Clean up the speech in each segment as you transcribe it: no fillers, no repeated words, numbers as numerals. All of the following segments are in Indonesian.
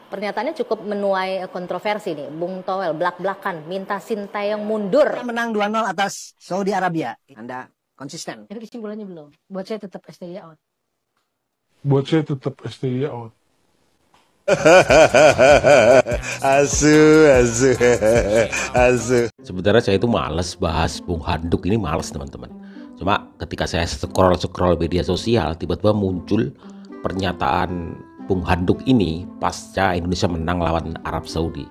Pernyataannya cukup menuai kontroversi nih. Bung Toel belak-belakan minta Sintayong mundur. Menang 2-0 atas Saudi Arabia. Anda konsisten. Jadi kesimpulannya belum. Buat saya tetap STY out. Buat saya tetap STY out. Asu. Sebenarnya saya itu males bahas Bung Handuk ini, males teman-teman. Cuma ketika saya scroll media sosial, tiba-tiba muncul pernyataan Bung Handuk ini pasca Indonesia menang lawan Arab Saudi.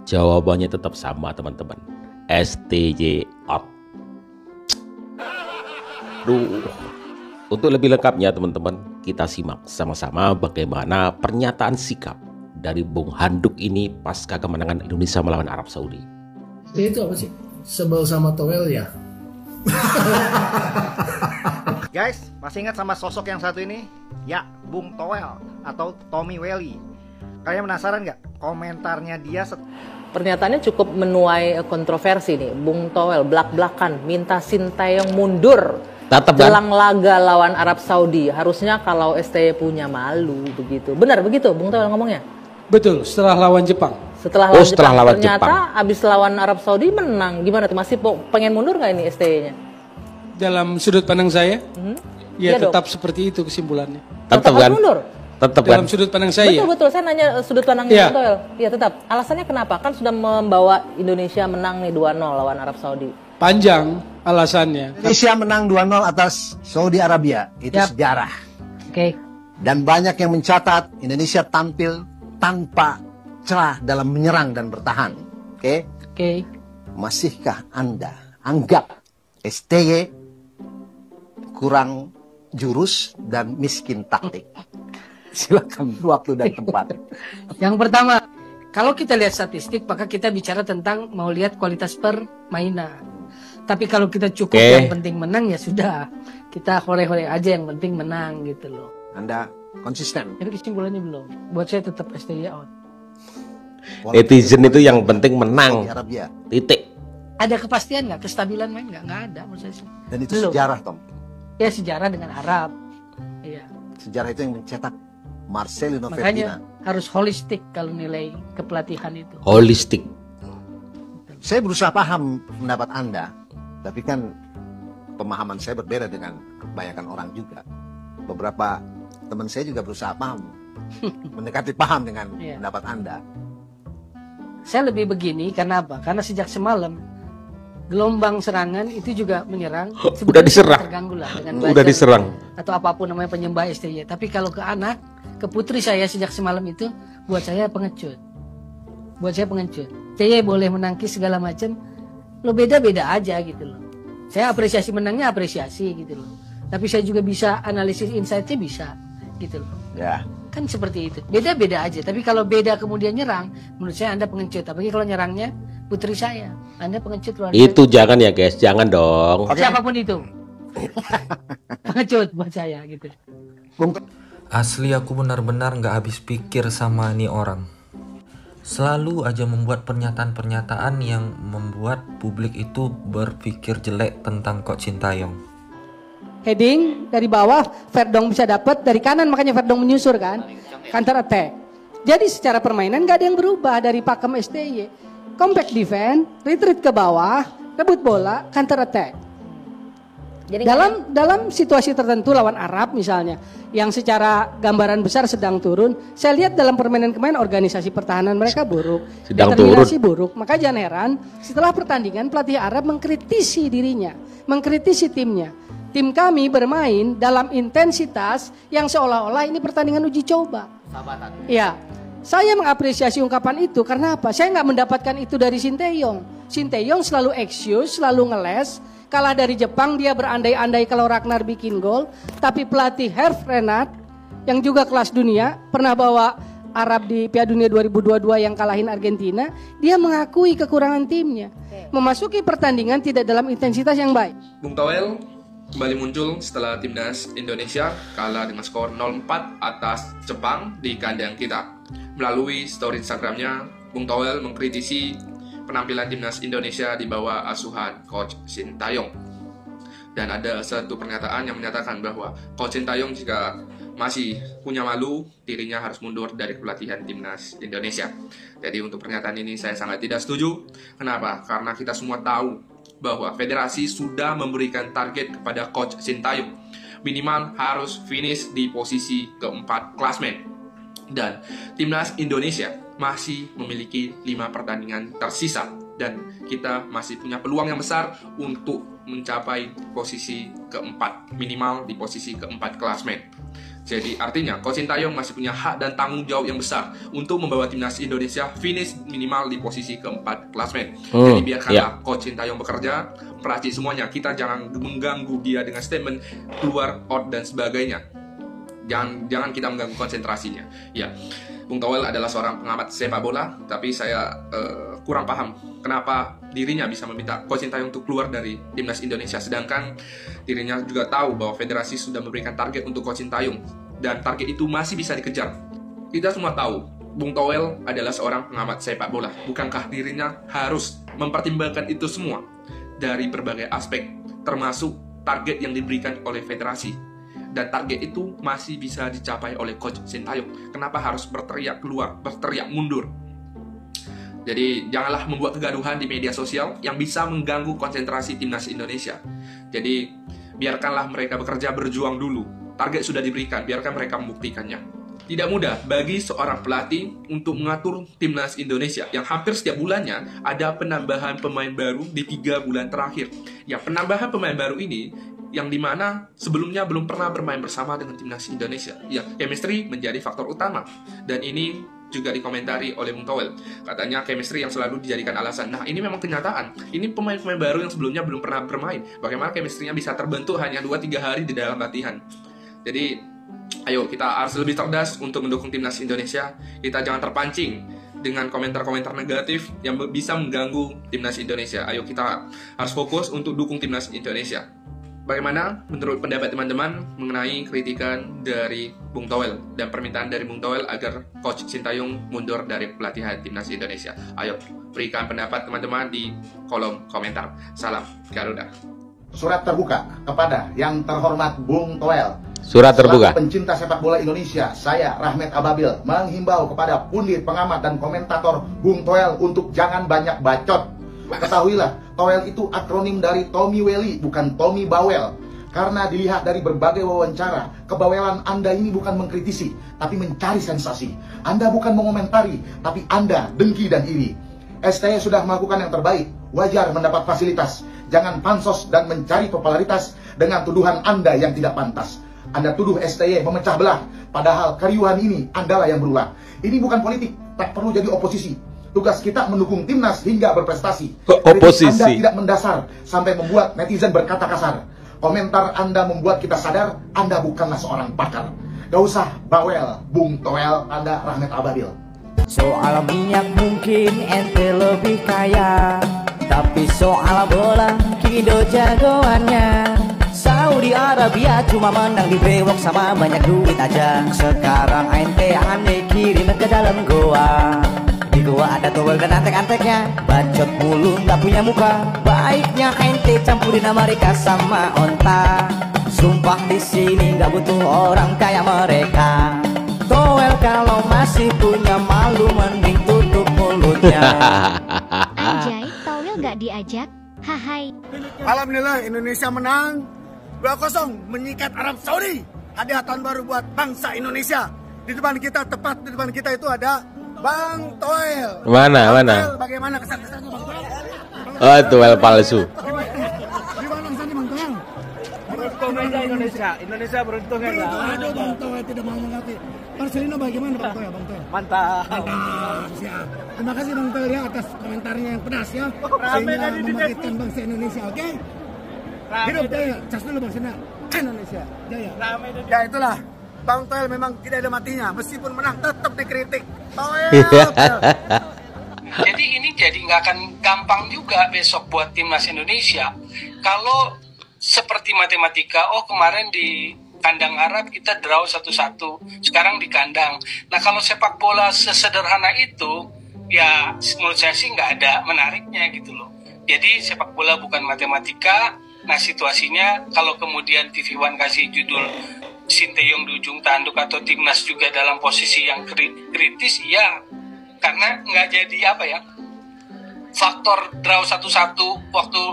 Jawabannya tetap sama teman-teman, STY out. Duh. Untuk lebih lengkapnya teman-teman, kita simak sama-sama bagaimana pernyataan sikap dari Bung Handuk ini pasca kemenangan Indonesia melawan Arab Saudi. Itu apa sih? Sebel sama Toel ya? Guys, masih ingat sama sosok yang satu ini? Ya, Bung Toel atau Tommy Welly. Kalian penasaran nggak komentarnya dia? Pernyataannya cukup menuai kontroversi nih. Bung Toel belak-belakan minta Sintayong mundur. Jelang laga lawan Arab Saudi. Harusnya kalau STY punya malu begitu. Benar begitu Bung Toel ngomongnya? Betul, setelah lawan Jepang. Setelah lawan Jepang. Ternyata abis lawan Arab Saudi menang. Gimana tuh? Masih pengen mundur nggak ini STY-nya? Dalam sudut pandang saya, ya iya tetap seperti itu kesimpulannya. Tetap kan? Mundur? Tetap dalam sudut pandang saya. Betul, saya nanya sudut pandang Bung Toel. Iya tetap. Alasannya kenapa? Kan sudah membawa Indonesia menang nih 2-0 lawan Arab Saudi. Panjang alasannya. Indonesia menang 2-0 atas Saudi Arabia. Itu sejarah. Oke. Dan banyak yang mencatat Indonesia tampil tanpa celah dalam menyerang dan bertahan. Oke? Masihkah Anda anggap STY kurang jurus dan miskin taktik? Silakan waktu dan tempat. Yang pertama, kalau kita lihat statistik, maka kita bicara tentang mau lihat kualitas permainan. Tapi kalau kita cukup yang penting menang ya sudah. Kita hore-hore aja yang penting menang gitu loh. Anda konsisten. Jadi kesimpulannya belum. Buat saya tetap STY out. Netizen itu yang penting menang. Titik. Ada kepastian nggak? Kestabilan main nggak? Nggak ada menurut saya sih. Dan itu sejarah, Tom. Ya sejarah dengan Arab. Iya. Sejarah itu yang mencetak Marcelino Ferdinand. Makanya harus holistik kalau nilai kepelatihan itu. Holistik. Saya berusaha paham pendapat Anda, tapi kan pemahaman saya berbeda dengan kebanyakan orang juga. Beberapa teman saya juga berusaha paham, mendekati paham dengan pendapat Anda. Saya lebih begini, karena apa? Karena sejak semalam gelombang serangan itu juga menyerang. Udah diserang. Terganggu lah dengan udah diserang. Atau apapun namanya penyembah STY. Tapi kalau ke anak, ke putri saya sejak semalam itu, buat saya pengecut. STY boleh menangkis segala macam, lo beda-beda aja gitu loh. Saya apresiasi menangnya, apresiasi gitu loh. Tapi saya juga bisa analisis insight-nya bisa gitu loh. Ya. Kan seperti itu. Beda-beda aja. Tapi kalau beda kemudian nyerang, menurut saya Anda pengecut. Apalagi kalau nyerangnya putri saya, Anda pengecut luar biasa. Itu jangan ya guys, jangan dong. Siapapun itu. Pengecut buat saya gitu. Asli aku benar-benar nggak habis pikir sama nih orang. Selalu aja membuat pernyataan-pernyataan yang membuat publik itu berpikir jelek tentang Coach Sintayong. Heading dari bawah, Verdong bisa dapat dari kanan, makanya Verdong menyusur kan, counter attack. Jadi secara permainan nggak ada yang berubah dari pakem STY. Compact defense, retreat ke bawah, rebut bola, counter attack. Jadi dalam situasi tertentu lawan Arab misalnya, yang secara gambaran besar sedang turun, saya lihat dalam permainan kemarin organisasi pertahanan mereka buruk, determinasi buruk. Maka jangan heran setelah pertandingan pelatih Arab mengkritisi dirinya, mengkritisi timnya. Tim kami bermain dalam intensitas yang seolah-olah ini pertandingan uji coba. Iya, saya mengapresiasi ungkapan itu karena apa? Saya nggak mendapatkan itu dari Sintayong. Sintayong selalu excuse, selalu ngeles. Kalah dari Jepang dia berandai-andai kalau Ragnar bikin gol. Tapi pelatih Herve Renard yang juga kelas dunia, pernah bawa Arab di Piala Dunia 2022 yang kalahin Argentina, dia mengakui kekurangan timnya. Memasuki pertandingan tidak dalam intensitas yang baik. Bung Toel kembali muncul setelah timnas Indonesia kalah dengan skor 0-4 atas Jepang di kandang kita. Melalui story Instagramnya, Bung Toel mengkritisi penampilan timnas Indonesia di bawah asuhan Coach Sintayong. Dan ada satu pernyataan yang menyatakan bahwa Coach Sintayong jika masih punya malu, dirinya harus mundur dari pelatihan timnas Indonesia. Jadi untuk pernyataan ini saya sangat tidak setuju. Kenapa? Karena kita semua tahu bahwa federasi sudah memberikan target kepada Coach Sintayong. Minimal harus finish di posisi keempat klasmen. Dan timnas Indonesia masih memiliki 5 pertandingan tersisa. Dan kita masih punya peluang yang besar untuk mencapai posisi keempat, minimal di posisi keempat klasmen. Jadi artinya Coach Sintayong masih punya hak dan tanggung jawab yang besar untuk membawa timnas Indonesia finish minimal di posisi keempat klasmen. Jadi biarkanlah Coach Sintayong bekerja, peracik semuanya. Kita jangan mengganggu dia dengan statement keluar out dan sebagainya. Jangan kita mengganggu konsentrasinya. Ya, Bung Toel adalah seorang pengamat sepak bola, tapi saya kurang paham kenapa dirinya bisa meminta Coach Sintayong untuk keluar dari timnas Indonesia, sedangkan dirinya juga tahu bahwa federasi sudah memberikan target untuk Coach Sintayong dan target itu masih bisa dikejar. Kita semua tahu Bung Toel adalah seorang pengamat sepak bola. Bukankah dirinya harus mempertimbangkan itu semua dari berbagai aspek, termasuk target yang diberikan oleh federasi? Dan target itu masih bisa dicapai oleh Coach Sintayong. Kenapa harus berteriak keluar, berteriak mundur? Jadi janganlah membuat kegaduhan di media sosial yang bisa mengganggu konsentrasi timnas Indonesia. Jadi biarkanlah mereka bekerja, berjuang dulu. Target sudah diberikan, biarkan mereka membuktikannya. Tidak mudah bagi seorang pelatih untuk mengatur timnas Indonesia yang hampir setiap bulannya ada penambahan pemain baru di 3 bulan terakhir. Yang penambahan pemain baru ini yang dimana sebelumnya belum pernah bermain bersama dengan timnas Indonesia. Ya, chemistry menjadi faktor utama. Dan ini juga dikomentari oleh Bung Toel. Katanya chemistry yang selalu dijadikan alasan. Nah, ini memang kenyataan. Ini pemain-pemain baru yang sebelumnya belum pernah bermain. Bagaimana chemistry-nya bisa terbentuk hanya 2-3 hari di dalam latihan. Jadi, ayo kita harus lebih cerdas untuk mendukung timnas Indonesia. Kita jangan terpancing dengan komentar-komentar negatif yang bisa mengganggu timnas Indonesia. Ayo kita harus fokus untuk dukung timnas Indonesia. Bagaimana menurut pendapat teman-teman mengenai kritikan dari Bung Toel dan permintaan dari Bung Toel agar Coach Sintayong mundur dari pelatihan timnas Indonesia? Ayo berikan pendapat teman-teman di kolom komentar. Salam Garuda. Surat terbuka kepada yang terhormat Bung Toel. Surat terbuka. Selaku pencinta sepak bola Indonesia, saya Rahmat Ababil menghimbau kepada pundit, pengamat dan komentator Bung Toel untuk jangan banyak bacot. Ketahuilah, Toel itu akronim dari Tommy Welly, bukan Tommy Bawel. Karena dilihat dari berbagai wawancara, kebawelan Anda ini bukan mengkritisi, tapi mencari sensasi. Anda bukan mengomentari, tapi Anda dengki dan iri. STY sudah melakukan yang terbaik, wajar mendapat fasilitas. Jangan pansos dan mencari popularitas dengan tuduhan Anda yang tidak pantas. Anda tuduh STY memecah belah, padahal keriuhan ini Andalah yang berulah. Ini bukan politik, tak perlu jadi oposisi. Tugas kita mendukung timnas hingga berprestasi. Oposisi. Anda tidak mendasar sampai membuat netizen berkata kasar. Komentar Anda membuat kita sadar Anda bukanlah seorang pakar. Gak usah bawel, Bung Toel, Anda Rahmat Ababil. Soal minyak mungkin ente lebih kaya, tapi soal bola Kido jagoannya. Saudi Arabia cuma menang di bewok sama banyak duit aja. Sekarang ente aneh kirim ke dalam goa. Di gua ada Toel dan antek-anteknya, bacot mulu gak punya muka. Baiknya ente campurin Amerika sama onta. Sumpah di sini gak butuh orang kayak mereka. Toel kalau masih punya malu mending tutup mulutnya. Anjay, Toel gak diajak? Hahai. Alhamdulillah Indonesia menang 2-0 menyikat Arab Saudi. Hadiah tahun baru buat bangsa Indonesia. Di depan kita, tepat di depan kita itu ada Bang Toel. Mana? Toel, bagaimana kesan-kesannya Bang Toel? Oh, Toel palsu. Gimana kesannya Bang Toel? Beruntung aja Indonesia. Indonesia beruntung aja. Aduh Bang Toel tidak mau mengerti. Marcelino bagaimana Bang Toel? Mantap. Siap. Terima kasih Bang Toel ya atas komentarnya yang pedas ya. Sehingga membangkitkan bangsa Indonesia, oke? Hidup Jaya. Cas dulu Bang Sina. Indonesia Jaya. Ya itulah. Bang Toel memang tidak ada matinya, meskipun menang tetap dikritik. Toel. Jadi ini jadi nggak akan gampang juga besok buat timnas Indonesia. Kalau seperti matematika, oh kemarin di kandang Arab kita draw 1-1, sekarang di kandang. Nah kalau sepak bola sesederhana itu, ya menurut saya sih nggak ada menariknya gitu loh. Jadi sepak bola bukan matematika. Nah situasinya kalau kemudian TV One kasih judul Sinteyong di ujung tanduk atau timnas juga dalam posisi yang kritis, ya karena nggak jadi faktor draw 1-1 waktu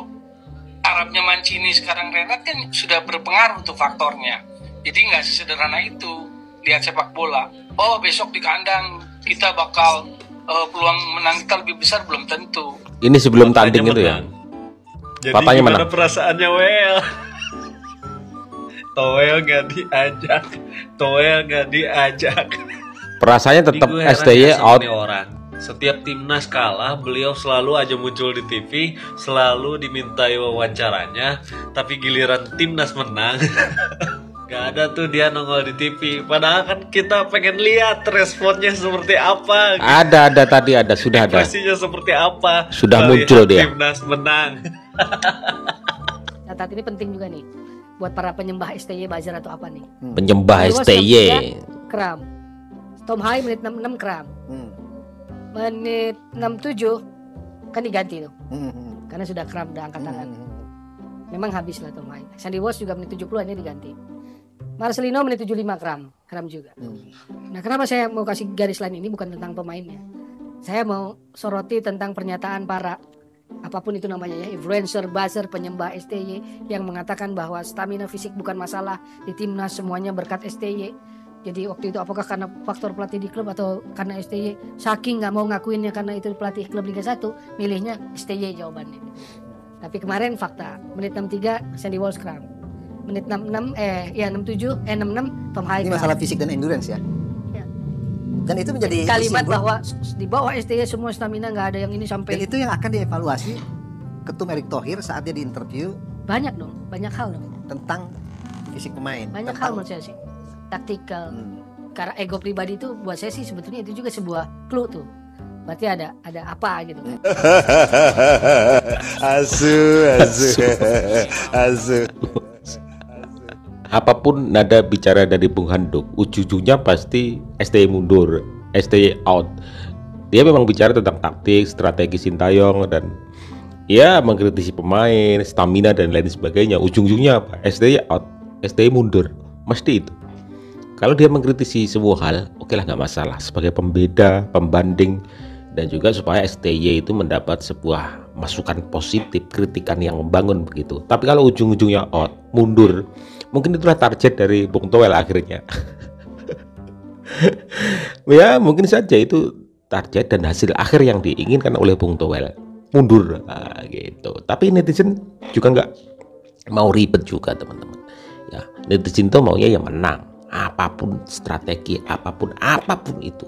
Arabnya Mancini sekarang Renat kan sudah berpengaruh untuk faktornya. Jadi nggak sesederhana itu lihat sepak bola. Oh besok di kandang kita bakal peluang menang kita lebih besar, belum tentu. Ini sebelum tanding itu ya. Jadi Papanya gimana menang. perasaannya Wel? Toel gak diajak. Perasaannya tetap Ini gue heran STY ya sama out. nih orang. Setiap timnas kalah, beliau selalu aja muncul di TV, selalu dimintai wawancaranya, tapi giliran timnas menang, gak ada tuh dia nongol di TV. Padahal kan kita pengen lihat responnya seperti apa. Ada tadi ada, sudah ada. Ekspresinya seperti apa. Sudah melihat muncul dia. Timnas menang. Catat ini penting juga nih buat para penyembah STY buzzer atau apa nih. Penyembah STY. Kram. Tom Hai menit 66 kram. Menit 67 kan diganti tuh. Karena sudah kram, udah angkat tangan. Memang habis lah Tom Hai. Sandy Walsh juga menit 70 ini diganti. Marcelino menit 75 kram juga. Nah, kenapa saya mau kasih garis lain ini bukan tentang pemainnya. Saya mau soroti tentang pernyataan para apapun itu namanya ya, influencer, buzzer, penyembah STY yang mengatakan bahwa stamina fisik bukan masalah di timnas, semuanya berkat STY. Jadi waktu itu apakah karena faktor pelatih di klub atau karena STY, saking nggak mau ngakuinnya karena itu pelatih klub Liga 1, milihnya STY jawabannya. Tapi kemarin fakta, menit 63 Sandy Walsh kram. Menit 66 Tom Hai. Ini masalah fisik dan endurance ya. Dan itu menjadi kalimat simbol. bahwa di bawah STY semua stamina, nggak ada yang ini sampai. Dan itu yang akan dievaluasi Ketum Erick Thohir saat dia diinterview. Banyak dong, banyak hal dong. Tentang fisik pemain. Banyak hal menurut saya sih. Taktikal. Karena ego pribadi itu buat saya sih sebetulnya itu juga sebuah clue tuh. Berarti ada apa gitu kan. Asu. Apapun nada bicara dari Bung Handuk, ujung-ujungnya pasti STY mundur, STY out. Dia memang bicara tentang taktik, strategi Sintayong dan ya mengkritisi pemain, stamina dan lain sebagainya. Ujung-ujungnya apa? STY out, STY mundur, mesti itu. Kalau dia mengkritisi semua hal, oke lah, nggak masalah. Sebagai pembeda, pembanding, dan juga supaya STY itu mendapat sebuah masukan positif, kritikan yang membangun begitu. Tapi kalau ujung-ujungnya out, mundur, mungkin itulah target dari Bung Toel akhirnya. Ya mungkin saja itu target dan hasil akhir yang diinginkan oleh Bung Toel, mundur gitu. Tapi netizen juga nggak mau ribet juga teman-teman. Ya netizen tuh maunya yang menang, apapun strategi, apapun itu.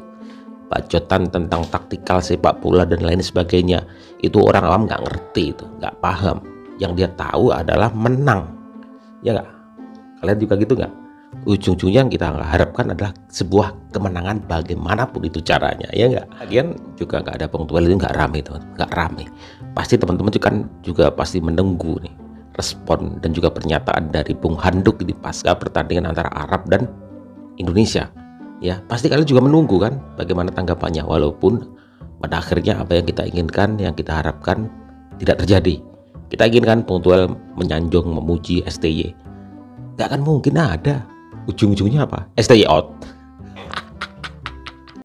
Bacotan tentang taktikal sepak bola dan lain sebagainya itu orang awam nggak ngerti, itu nggak paham. Yang dia tahu adalah menang, ya nggak? Kalian juga gitu nggak? Ujung-ujungnya yang kita harapkan adalah sebuah kemenangan bagaimanapun itu caranya, ya nggak? Lagian juga nggak ada Bung Toel itu nggak rame, nggak rame. Pasti teman-teman juga pasti menunggu nih respon dan juga pernyataan dari Bung Handuk di pasca pertandingan antara Arab dan Indonesia. Ya pasti kalian juga menunggu kan bagaimana tanggapannya, walaupun pada akhirnya apa yang kita inginkan, yang kita harapkan tidak terjadi. Kita inginkan Bung Toel menyanjung, memuji STY. Gak akan mungkin ada. Ujung-ujungnya apa? STY out.